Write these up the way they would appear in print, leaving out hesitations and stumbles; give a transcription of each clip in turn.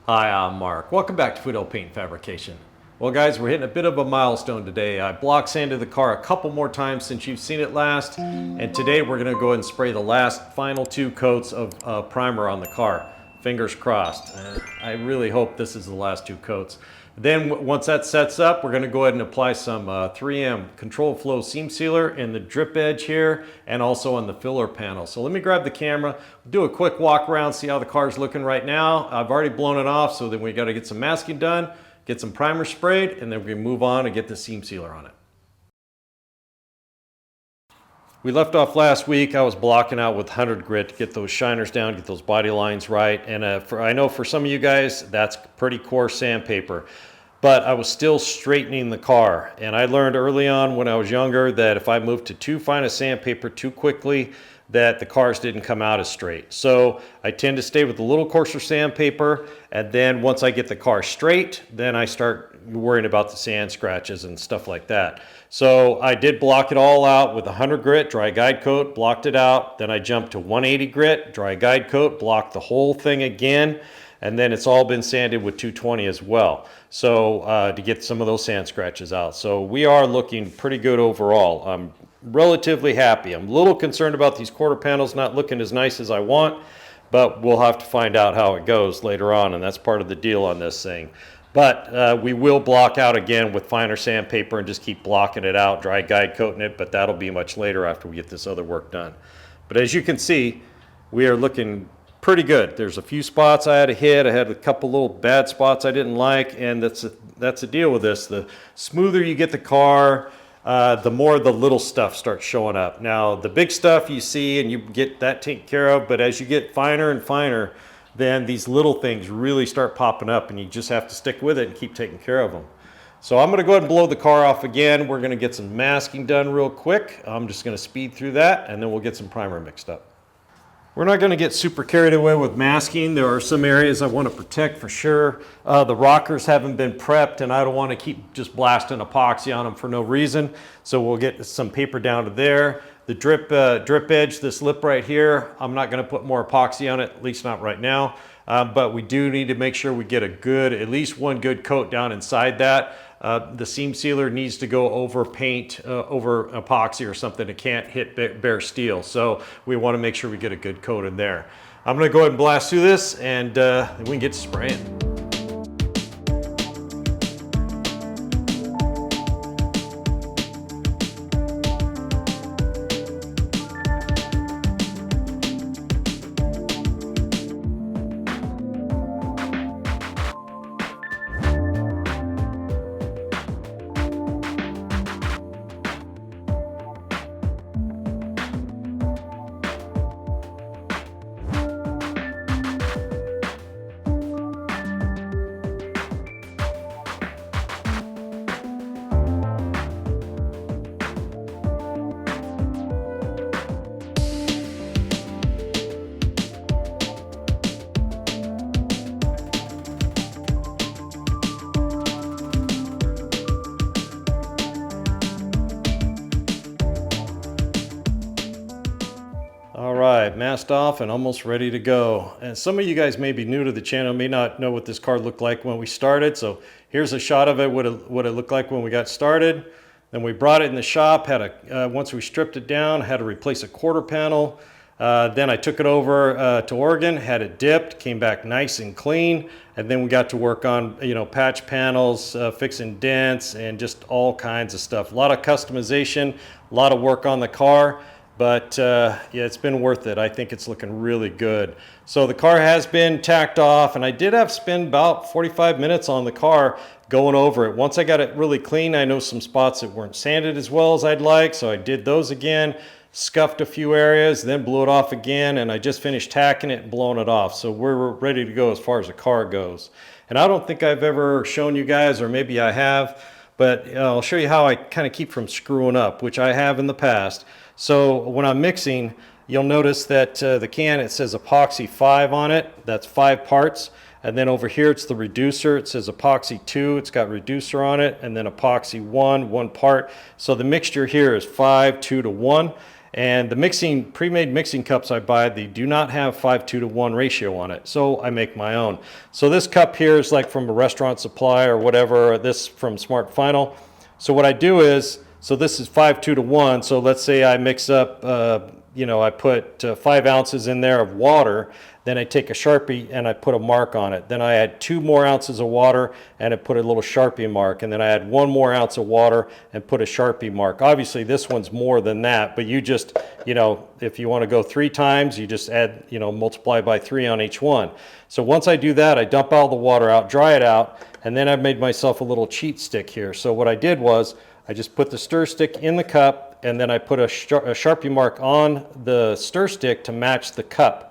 Hi, I'm Mark. Welcome back to Foothill Paint Fabrication. Well guys, we're hitting a bit of a milestone today. I block sanded the car a couple more times since you've seen it last, and today we're going to go ahead and spray the last final 2 coats of primer on the car. Fingers crossed. I really hope this is the last 2 coats. Then once that sets up, we're going to go ahead and apply some 3M controlled flow seam sealer in the drip edge here and also on the filler panel. So let me grab the camera, do a quick walk around, see how the car's looking right now. I've already blown it off, so then we got to get some masking done, get some primer sprayed, and then we can move on and get the seam sealer on it. We left off last week. I was blocking out with 100 grit to get those shiners down, get those body lines right. And I know for some of you guys, that's pretty coarse sandpaper. But I was still straightening the car. And I learned early on when I was younger that if I moved to too fine a sandpaper too quickly, that the cars didn't come out as straight. So I tend to stay with a little coarser sandpaper, and then once I get the car straight, then I start worrying about the sand scratches and stuff like that. So I did block it all out with 100 grit, dry guide coat, blocked it out. Then I jumped to 180 grit, dry guide coat, blocked the whole thing again. And then it's all been sanded with 220 as well. So to get some of those sand scratches out. So we are looking pretty good overall. I'm relatively happy. I'm a little concerned about these quarter panels not looking as nice as I want, but we'll have to find out how it goes later on, and that's part of the deal on this thing. But we will block out again with finer sandpaper and just keep blocking it out, dry guide coating it, but that'll be much later after we get this other work done. But as you can see, we are looking pretty good. There's a few spots I had to hit. I had a couple little bad spots I didn't like, and that's the deal with this. The smoother you get the car, the more the little stuff starts showing up. Now, the big stuff you see and you get that taken care of, but as you get finer and finer, then these little things really start popping up, and you just have to stick with it and keep taking care of them. So I'm going to go ahead and blow the car off again. We're going to get some masking done real quick. I'm just going to speed through that, and then we'll get some primer mixed up. We're not going to get super carried away with masking. There are some areas I want to protect for sure. The rockers haven't been prepped, and I don't want to keep just blasting epoxy on them for no reason. So we'll get some paper down to there. The drip edge, this lip right here, I'm not going to put more epoxy on it, at least not right now. But we do need to make sure we get a good, at least one good coat down inside that. The seam sealer needs to go over paint, over epoxy or something. It can't hit bare steel. So we want to make sure we get a good coat in there. I'm going to go ahead and blast through this, and we can get to spraying. Masked off and almost ready to go. And some of you guys may be new to the channel, may not know what this car looked like when we started. So here's a shot of it, what it looked like when we got started. Then we brought it in the shop, once we stripped it down, had to replace a quarter panel. Then I took it over to Oregon, had it dipped, came back nice and clean. And then we got to work on, patch panels, fixing dents, and just all kinds of stuff. A lot of customization, a lot of work on the car. But yeah, it's been worth it. I think it's looking really good. So the car has been tacked off, and I did have to spend about 45 minutes on the car going over it. Once I got it really clean, I know some spots that weren't sanded as well as I'd like, so I did those again, scuffed a few areas, then blew it off again, and I just finished tacking it and blowing it off. So we're ready to go as far as the car goes. And I don't think I've ever shown you guys, or maybe I have, but I'll show you how I kind of keep from screwing up, which I have in the past. So when I'm mixing, you'll notice that the can, it says epoxy 5 on it. That's 5 parts. And then over here, it's the reducer. It says epoxy 2. It's got reducer on it. And then epoxy 1 part. So the mixture here is 5, 2 to 1. And the pre-made mixing cups I buy, they do not have 5:2 to 1 ratio on it. So I make my own. So this cup here is like from a restaurant supply or whatever, this from Smart Final. So what I do is, so this is 5:2 to 1. So let's say I mix up, I put 5 ounces in there of water. Then I take a Sharpie and I put a mark on it. Then I add 2 more ounces of water and I put a little Sharpie mark. And then I add 1 more ounce of water and put a Sharpie mark. Obviously this one's more than that, but you just, if you want to go 3 times, you just add, multiply by 3 on each one. So once I do that, I dump all the water out, dry it out, and then I've made myself a little cheat stick here. So what I did was I just put the stir stick in the cup, and then I put a Sharpie mark on the stir stick to match the cup.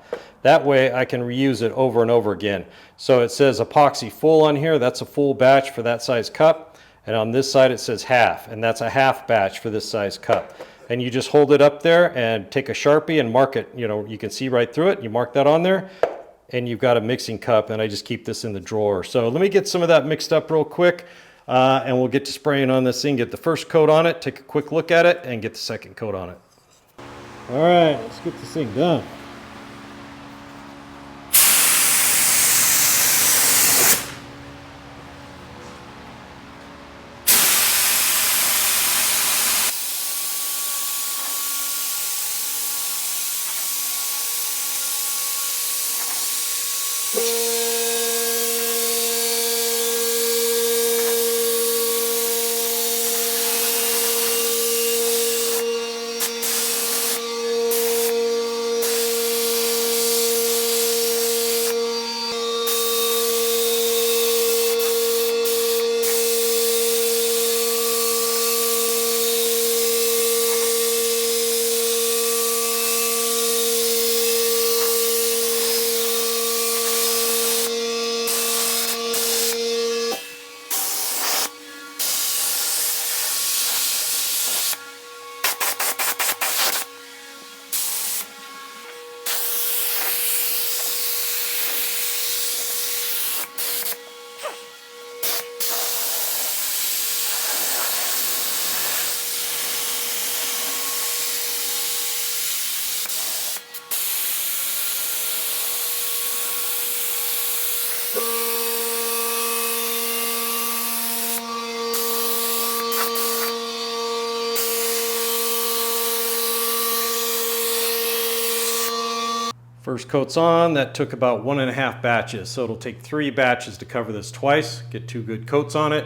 That way I can reuse it over and over again. So it says epoxy full on here. That's a full batch for that size cup. And on this side it says half, and that's a half batch for this size cup. And you just hold it up there and take a Sharpie and mark it. You can see right through it. You mark that on there and you've got a mixing cup, and I just keep this in the drawer. So let me get some of that mixed up real quick. And we'll get to spraying on this thing, get the first coat on it, take a quick look at it, and get the second coat on it. All right, let's get this thing done. First coat's on. That took about 1.5 batches, so it'll take 3 batches to cover this twice, get 2 good coats on it.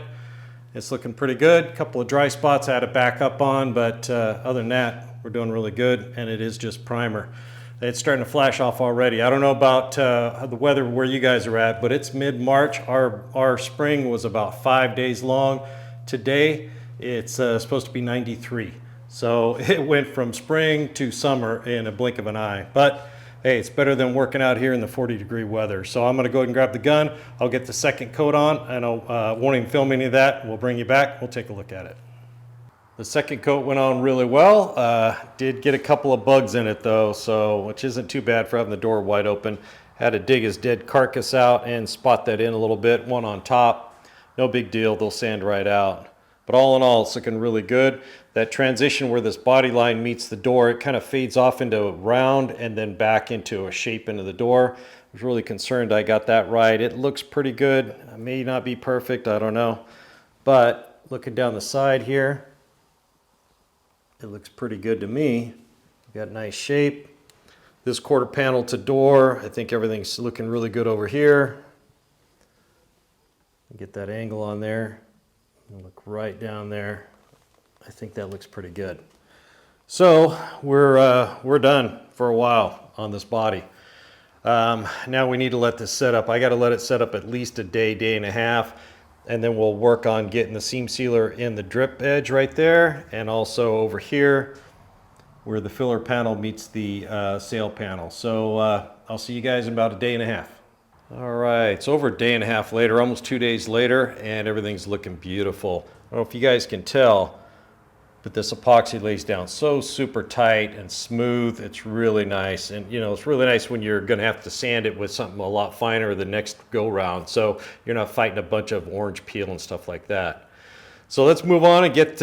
It's looking pretty good. A couple of dry spots I had to back up on, but other than that, we're doing really good, and it is just primer. It's starting to flash off already. I don't know about the weather where you guys are at, but it's mid-March. Our spring was about 5 days long. Today, it's supposed to be 93. So it went from spring to summer in a blink of an eye. But hey, it's better than working out here in the 40-degree weather. So I'm gonna go ahead and grab the gun. I'll get the second coat on, and I won't even film any of that. We'll bring you back, we'll take a look at it. The second coat went on really well. Did get a couple of bugs in it though, so which isn't too bad for having the door wide open. Had to dig his dead carcass out and spot that in a little bit, one on top. No big deal, they'll sand right out. But all in all, it's looking really good. That transition where this body line meets the door, it kind of fades off into a round and then back into a shape into the door. I was really concerned I got that right. It looks pretty good. It may not be perfect, I don't know. But looking down the side here, it looks pretty good to me. Got nice shape. This quarter panel to door, I think everything's looking really good over here. Get that angle on there. Look right down there. I think that looks pretty good. So we're done for a while on this body. Now we need to let this set up. I got to let it set up at least a day, day and a half, and then we'll work on getting the seam sealer in the drip edge right there, and also over here where the filler panel meets the sail panel. So I'll see you guys in about a day and a half. All right, it's over a day and a half later, almost 2 days later, and everything's looking beautiful. I don't know if you guys can tell, but this epoxy lays down so super tight and smooth. It's really nice. And you know, it's really nice when you're gonna have to sand it with something a lot finer the next go round, so you're not fighting a bunch of orange peel and stuff like that. So let's move on and get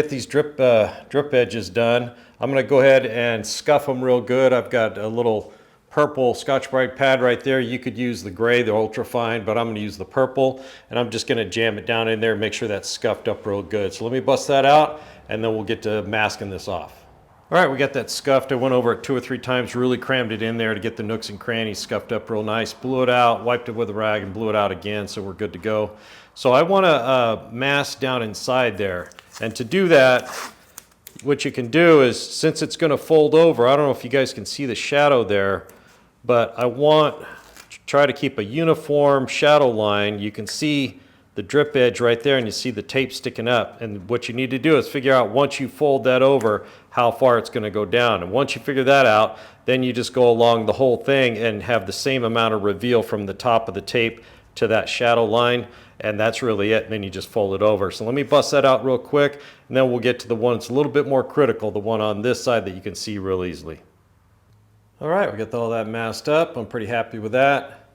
these drip edges done. I'm going to go ahead and scuff them real good. I've got a little purple Scotch-Brite pad right there. You could use the gray, the ultra fine, but I'm going to use the purple, and I'm just going to jam it down in there and make sure that's scuffed up real good. So let me bust that out, and then we'll get to masking this off. All right, we got that scuffed. I went over it 2 or 3 times, really crammed it in there to get the nooks and crannies scuffed up real nice. Blew it out, wiped it with a rag, and blew it out again, so we're good to go. So I want to mask down inside there. And to do that, what you can do is, since it's going to fold over, I don't know if you guys can see the shadow there, but I want to try to keep a uniform shadow line. You can see the drip edge right there, and you see the tape sticking up. And what you need to do is figure out, once you fold that over, how far it's going to go down. And once you figure that out, then you just go along the whole thing and have the same amount of reveal from the top of the tape to that shadow line. And that's really it, and then you just fold it over. So let me bust that out real quick, and then we'll get to the one that's a little bit more critical, the one on this side that you can see real easily. All right, we got all that masked up. I'm pretty happy with that.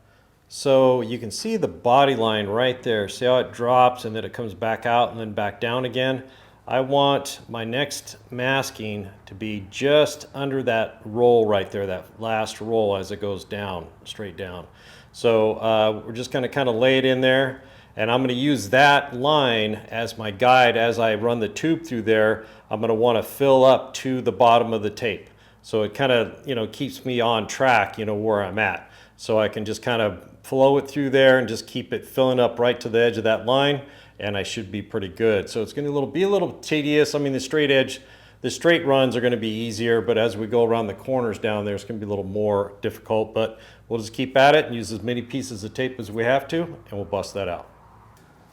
So you can see the body line right there. See how it drops and then it comes back out and then back down again? I want my next masking to be just under that roll right there, that last roll as it goes down, straight down. So we're just gonna kind of lay it in there. And I'm going to use that line as my guide as I run the tube through there. I'm going to want to fill up to the bottom of the tape. So it kind of, keeps me on track, where I'm at. So I can just kind of flow it through there and just keep it filling up right to the edge of that line, and I should be pretty good. So it's going to be a little tedious. I mean, the straight runs are going to be easier, but as we go around the corners down there, it's going to be a little more difficult. But we'll just keep at it and use as many pieces of tape as we have to, and we'll bust that out.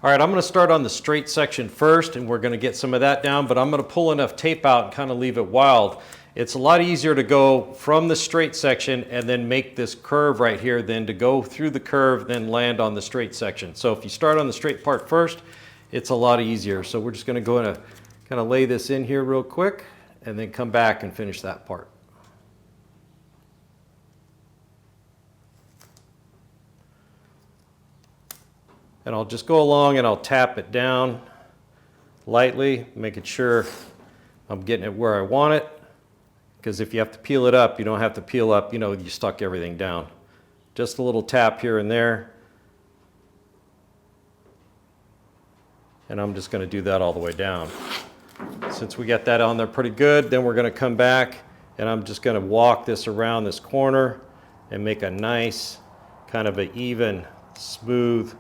All right, I'm going to start on the straight section first, and we're going to get some of that down, but I'm going to pull enough tape out and kind of leave it wild. It's a lot easier to go from the straight section and then make this curve right here than to go through the curve, then land on the straight section. So if you start on the straight part first, it's a lot easier. So we're just going to go and kind of lay this in here real quick and then come back and finish that part. And I'll just go along and I'll tap it down lightly, making sure I'm getting it where I want it. Because if you have to peel it up, you don't have to peel up, you stuck everything down. Just a little tap here and there. And I'm just going to do that all the way down. Since we got that on there pretty good, then we're going to come back and I'm just going to walk this around this corner and make a nice kind of an even, smooth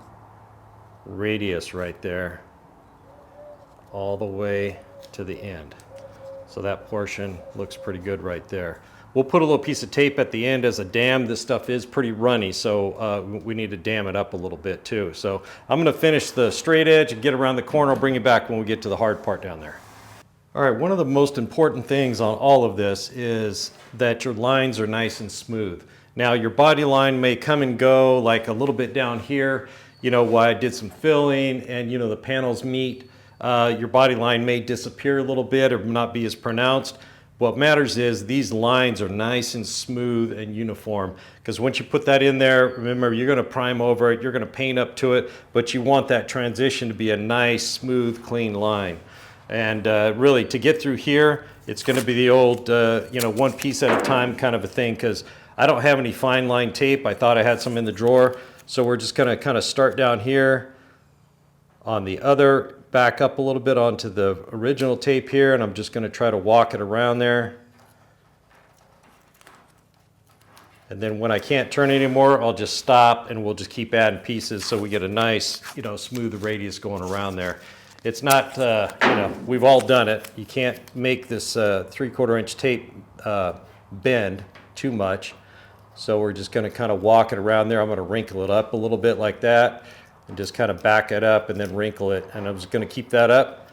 radius right there all the way to the end. So that portion looks pretty good right there. We'll put a little piece of tape at the end as a dam. This stuff is pretty runny, so we need to dam it up a little bit too. So I'm going to finish the straight edge and get around the corner. I'll bring you back when we get to the hard part down there. All right, one of the most important things on all of this is that your lines are nice and smooth. Now your body line may come and go, like a little bit down here, while I did some filling and the panels meet. Your body line may disappear a little bit or not be as pronounced. What matters is these lines are nice and smooth and uniform, because once you put that in there, remember, you're going to prime over it, you're going to paint up to it, but you want that transition to be a nice, smooth, clean line. And really, to get through here, it's going to be the old, one piece at a time kind of a thing, because I don't have any fine line tape. I thought I had some in the drawer. So we're just going to kind of start down here on the other, back up a little bit onto the original tape here, and I'm just going to try to walk it around there. And then when I can't turn anymore, I'll just stop and we'll just keep adding pieces so we get a nice, smooth radius going around there. It's not, we've all done it. You can't make this 3/4 inch tape bend too much. So we're just going to kind of walk it around there. I'm going to wrinkle it up a little bit like that and just kind of back it up and then wrinkle it. And I'm just going to keep that up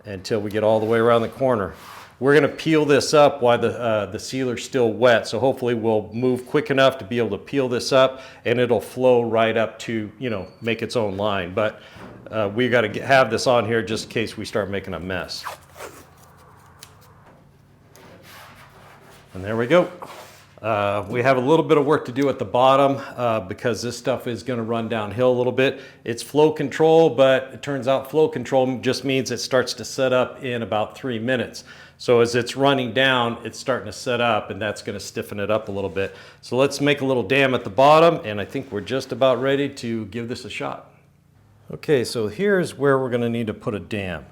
until we get all the way around the corner. We're going to peel this up while the sealer's still wet. So hopefully we'll move quick enough to be able to peel this up and it'll flow right up to, make its own line. But we got to have this on here just in case we start making a mess. And there we go. We have a little bit of work to do at the bottom because this stuff is going to run downhill a little bit. It's flow control, but it turns out flow control just means it starts to set up in about 3 minutes. So as it's running down, it's starting to set up, and that's going to stiffen it up a little bit. So let's make a little dam at the bottom, and I think we're just about ready to give this a shot. Okay, so here's where we're going to need to put a dam.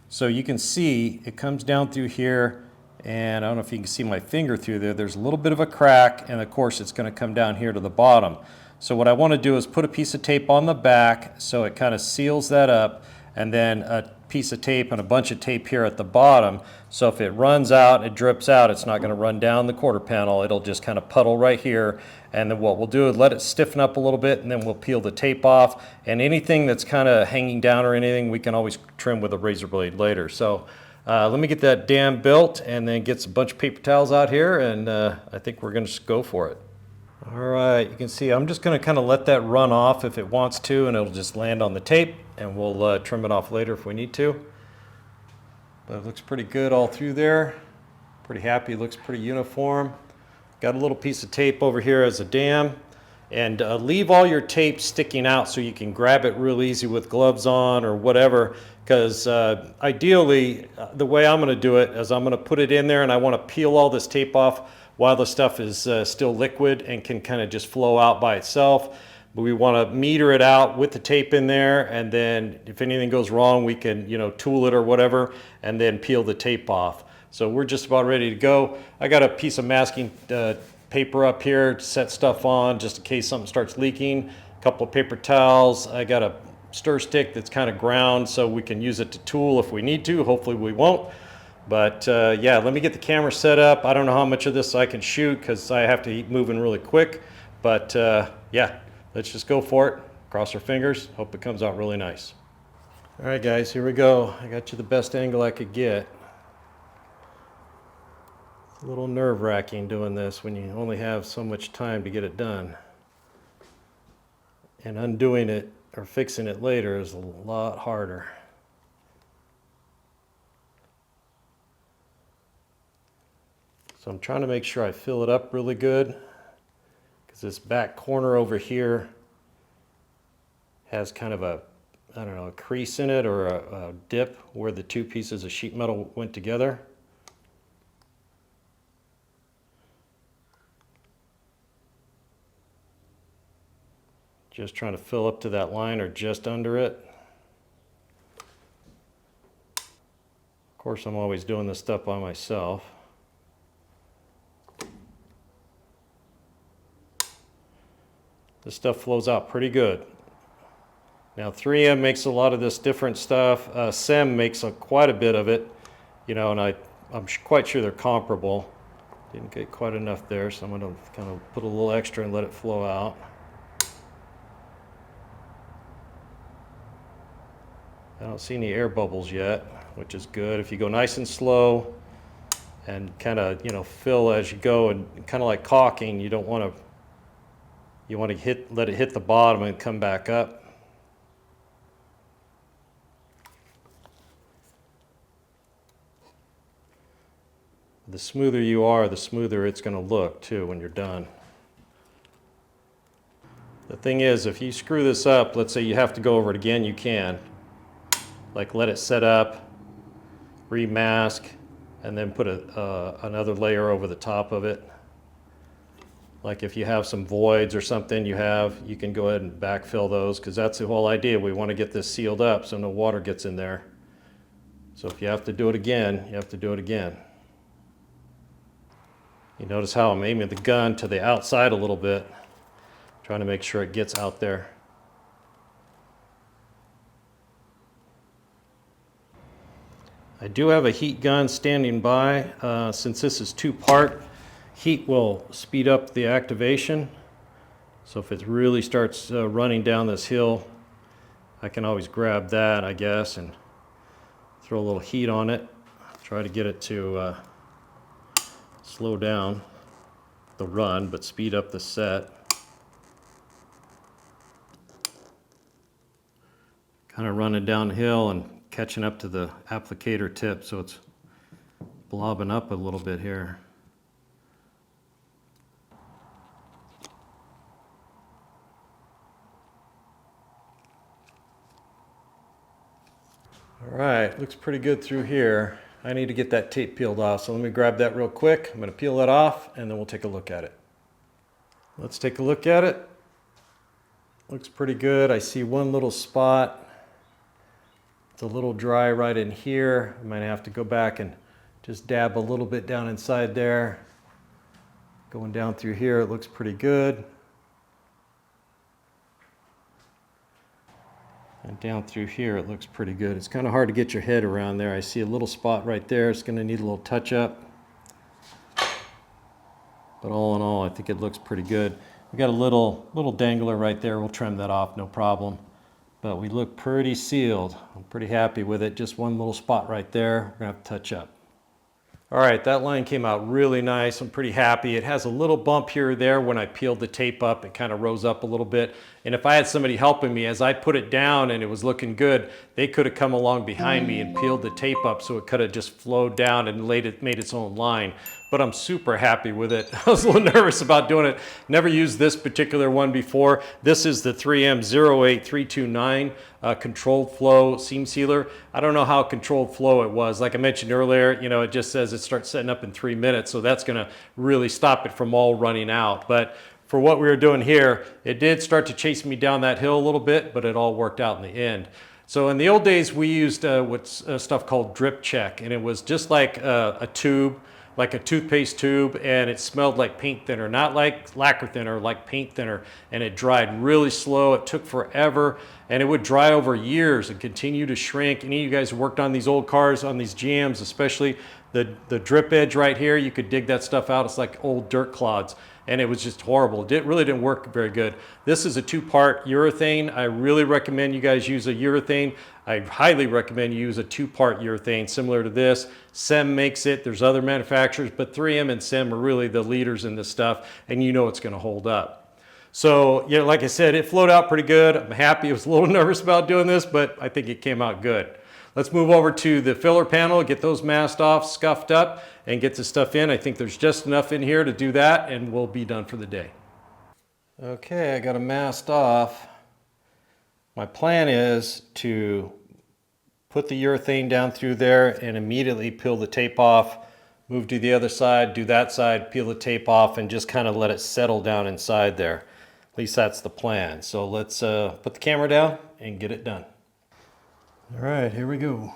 So you can see it comes down through here, and I don't know if you can see my finger through there. There's a little bit of a crack, and of course it's going to come down here to the bottom. So what I want to do is put a piece of tape on the back so it kind of seals that up, and then a piece of tape and a bunch of tape here at the bottom. So if it runs out, it drips out, it's not going to run down the quarter panel. It'll just kind of puddle right here. And then what we'll do is let it stiffen up a little bit, and then we'll peel the tape off. And anything that's kind of hanging down or anything, we can always trim with a razor blade later. So let me get that dam built and then get a bunch of paper towels out here, and I think we're going to just go for it. All right, you can see I'm just going to kind of let that run off if it wants to, and it'll just land on the tape, and we'll trim it off later if we need to. But it looks pretty good all through there. Pretty happy, looks pretty uniform. Got a little piece of tape over here as a dam, and leave all your tape sticking out so you can grab it real easy with gloves on or whatever, because ideally the way I'm going to do it is I'm going to put it in there, and I want to peel all this tape off while the stuff is still liquid and can kind of just flow out by itself. But we want to meter it out with the tape in there, and then if anything goes wrong, we can, you know, tool it or whatever, and then peel the tape off. So we're just about ready to go. I got a piece of masking paper up here to set stuff on just in case something starts leaking. A couple of paper towels. I got a stir stick that's kind of ground so we can use it to tool if we need to. Hopefully we won't. But yeah, let me get the camera set up. I don't know how much of this I can shoot because I have to keep moving really quick. But yeah, let's just go for it. Cross our fingers. Hope it comes out really nice. All right, guys, here we go. I got you the best angle I could get. It's a little nerve-wracking doing this when you only have so much time to get it done. And undoing it or fixing it later is a lot harder. So I'm trying to make sure I fill it up really good, because this back corner over here has kind of a, I don't know, a crease in it or a dip where the two pieces of sheet metal went together. Just trying to fill up to that line or just under it. Of course, I'm always doing this stuff by myself. This stuff flows out pretty good. Now 3M makes a lot of this different stuff. SEM makes quite a bit of it, you know, and I'm quite sure they're comparable. Didn't get quite enough there, so I'm going to kind of put a little extra and let it flow out. I don't see any air bubbles yet, which is good. If you go nice and slow and kind of, you know, fill as you go, and kind of like caulking, you don't want to, you want to let it hit the bottom and come back up. The smoother you are, the smoother it's going to look too when you're done. The thing is, if you screw this up, let's say you have to go over it again, you can. Like let it set up, remask, and then put another layer over the top of it. Like if you have some voids or something you can go ahead and backfill those, because that's the whole idea. We want to get this sealed up so no water gets in there. So if you have to do it again, you have to do it again. You notice how I'm aiming the gun to the outside a little bit, trying to make sure it gets out there. I do have a heat gun standing by. Since this is two-part, heat will speed up the activation. So if it really starts running down this hill, I can always grab that, I guess, and throw a little heat on it. Try to get it to slow down the run, but speed up the set. Kind of running downhill and catching up to the applicator tip, so it's blobbing up a little bit here. All right, looks pretty good through here. I need to get that tape peeled off, so let me grab that real quick. I'm going to peel that off, and then we'll take a look at it. Let's take a look at it. Looks pretty good. I see one little spot. It's a little dry right in here. I might have to go back and just dab a little bit down inside there. Going down through here, it looks pretty good. And down through here, it looks pretty good. It's kind of hard to get your head around there. I see a little spot right there. It's going to need a little touch up. But all in all, I think it looks pretty good. We got a little dangler right there. We'll trim that off, no problem. But we look pretty sealed. I'm pretty happy with it. Just one little spot right there. We're going to have to touch up. All right, that line came out really nice. I'm pretty happy. It has a little bump here or there when I peeled the tape up. It kind of rose up a little bit. And if I had somebody helping me, as I put it down and it was looking good, they could have come along behind me and peeled the tape up so it could have just flowed down and made its own line. But I'm super happy with it. I was a little nervous about doing it. Never used this particular one before. This is the 3M 08329 controlled flow seam sealer. I don't know how controlled flow it was. Like I mentioned earlier, it just says it starts setting up in 3 minutes. So that's gonna really stop it from all running out. But for what we were doing here, it did start to chase me down that hill a little bit, but it all worked out in the end. So in the old days, we used what's stuff called drip check, and it was just like a tube, like a toothpaste tube, and it smelled like paint thinner, not like lacquer thinner, like paint thinner, and it dried really slow. It took forever, and it would dry over years and continue to shrink. Any of you guys who worked on these old cars, on these GMs, especially the drip edge right here, you could dig that stuff out. It's like old dirt clods, and it was just horrible. It really didn't work very good. This is a 2-part urethane. I really recommend you guys use a urethane. I highly recommend you use a 2-part urethane similar to this. SEM makes it. There's other manufacturers, but 3M and SEM are really the leaders in this stuff, and you know it's going to hold up. So, like I said, it flowed out pretty good. I'm happy. I was a little nervous about doing this, but I think it came out good. Let's move over to the filler panel, get those masked off, scuffed up, and get this stuff in. I think there's just enough in here to do that, and we'll be done for the day. Okay, I got them masked off. My plan is to put the urethane down through there and immediately peel the tape off, move to the other side, do that side, peel the tape off, and just kind of let it settle down inside there. At least that's the plan. So let's put the camera down and get it done. All right, here we go.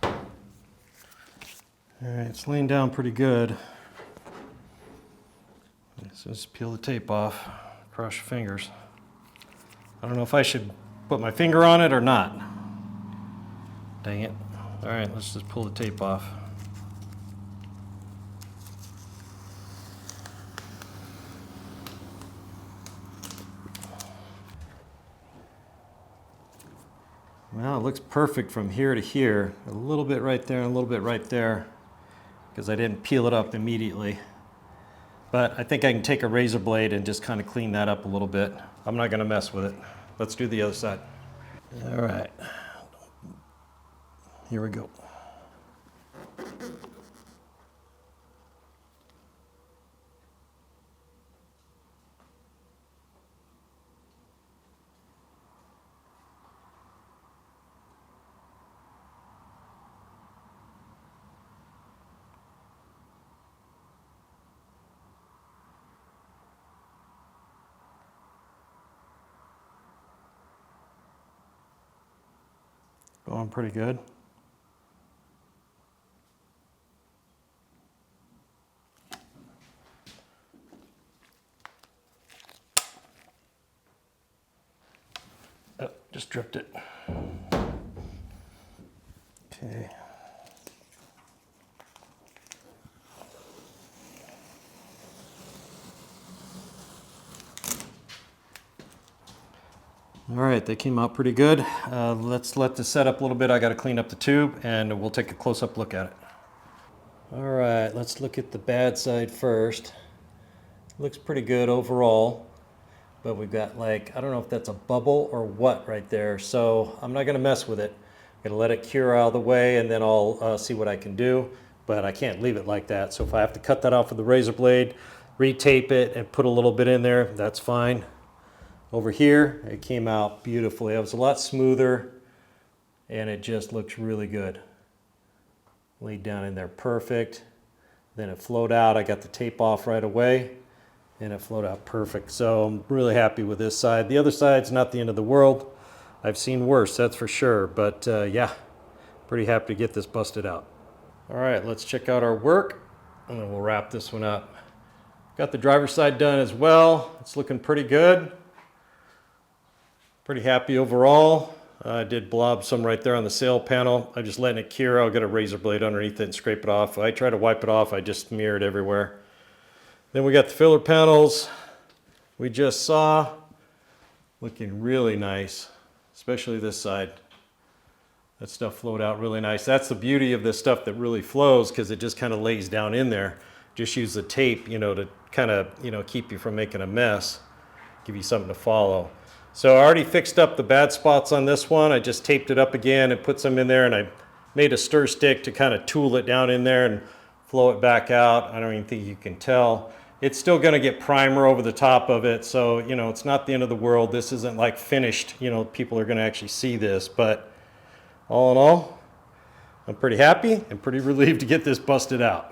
All right, it's laying down pretty good. So just peel the tape off, cross your fingers. I don't know if I should put my finger on it or not. Dang it. All right, let's just pull the tape off. Well, it looks perfect from here to here. A little bit right there and a little bit right there because I didn't peel it up immediately. But I think I can take a razor blade and just kind of clean that up a little bit. I'm not going to mess with it. Let's do the other side. All right. Here we go. Going pretty good. Oh, just dripped it. Okay. All right, they came out pretty good. Let's let this set up a little bit. I got to clean up the tube and we'll take a close-up look at it. All right, let's look at the bad side first. Looks pretty good overall. but we've got like, I don't know if that's a bubble or what right there. So I'm not gonna mess with it. I'm gonna let it cure out of the way and then I'll see what I can do, but I can't leave it like that. So if I have to cut that off with the razor blade, retape it and put a little bit in there, that's fine. Over here, it came out beautifully. It was a lot smoother and it just looks really good. Laid down in there perfect. Then it flowed out. I got the tape off right away and it flowed out perfect. So I'm really happy with this side. The other side's not the end of the world. I've seen worse, that's for sure. But yeah, pretty happy to get this busted out. All right, let's check out our work and then we'll wrap this one up. Got the driver's side done as well. It's looking pretty good. Pretty happy overall. I did blob some right there on the sail panel. I'm just letting it cure. I'll get a razor blade underneath it and scrape it off. I try to wipe it off, I just smear it everywhere. Then we got the filler panels we just saw. Looking really nice, especially this side. That stuff flowed out really nice. That's the beauty of this stuff that really flows because it just kind of lays down in there. Just use the tape, to kind of, keep you from making a mess. Give you something to follow. So I already fixed up the bad spots on this one. I just taped it up again and put some in there and I made a stir stick to kind of tool it down in there and flow it back out. I don't even think you can tell. It's still gonna get primer over the top of it. So, it's not the end of the world. This isn't like finished, people are gonna actually see this, but all in all, I'm pretty happy and pretty relieved to get this busted out.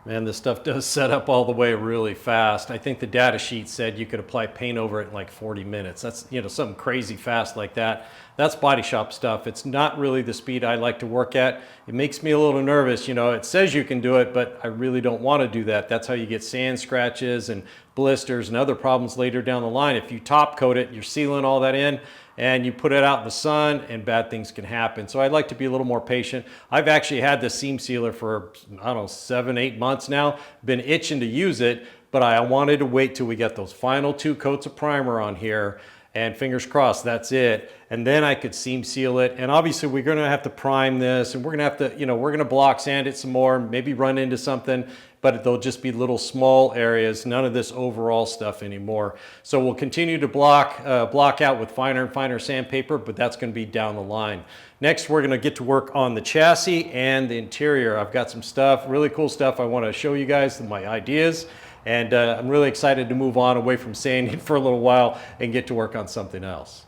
Man, this stuff does set up all the way really fast. I think the data sheet said you could apply paint over it in like 40 minutes. That's, something crazy fast like that. That's body shop stuff. It's not really the speed I like to work at. It makes me a little nervous. It says you can do it, but I really don't want to do that. That's how you get sand scratches and blisters and other problems later down the line. If you top coat it, you're sealing all that in, and you put it out in the sun and bad things can happen. So I'd like to be a little more patient. I've actually had this seam sealer for, I don't know, 7-8 months now. Been itching to use it, but I wanted to wait till we get those final 2 coats of primer on here, and fingers crossed, that's it. And then I could seam seal it. And obviously we're gonna have to prime this, and we're gonna have to, we're gonna block sand it some more, maybe run into something, but they'll just be little small areas, none of this overall stuff anymore. So we'll continue to block out with finer and finer sandpaper, but that's gonna be down the line. Next, we're gonna get to work on the chassis and the interior. I've got some stuff, really cool stuff I wanna show you guys, my ideas. And I'm really excited to move on away from sanding for a little while and get to work on something else.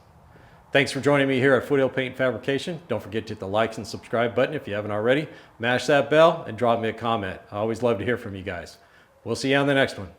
Thanks for joining me here at Foothill Paint Fabrication. Don't forget to hit the likes and subscribe button if you haven't already. Mash that bell and drop me a comment. I always love to hear from you guys. We'll see you on the next one.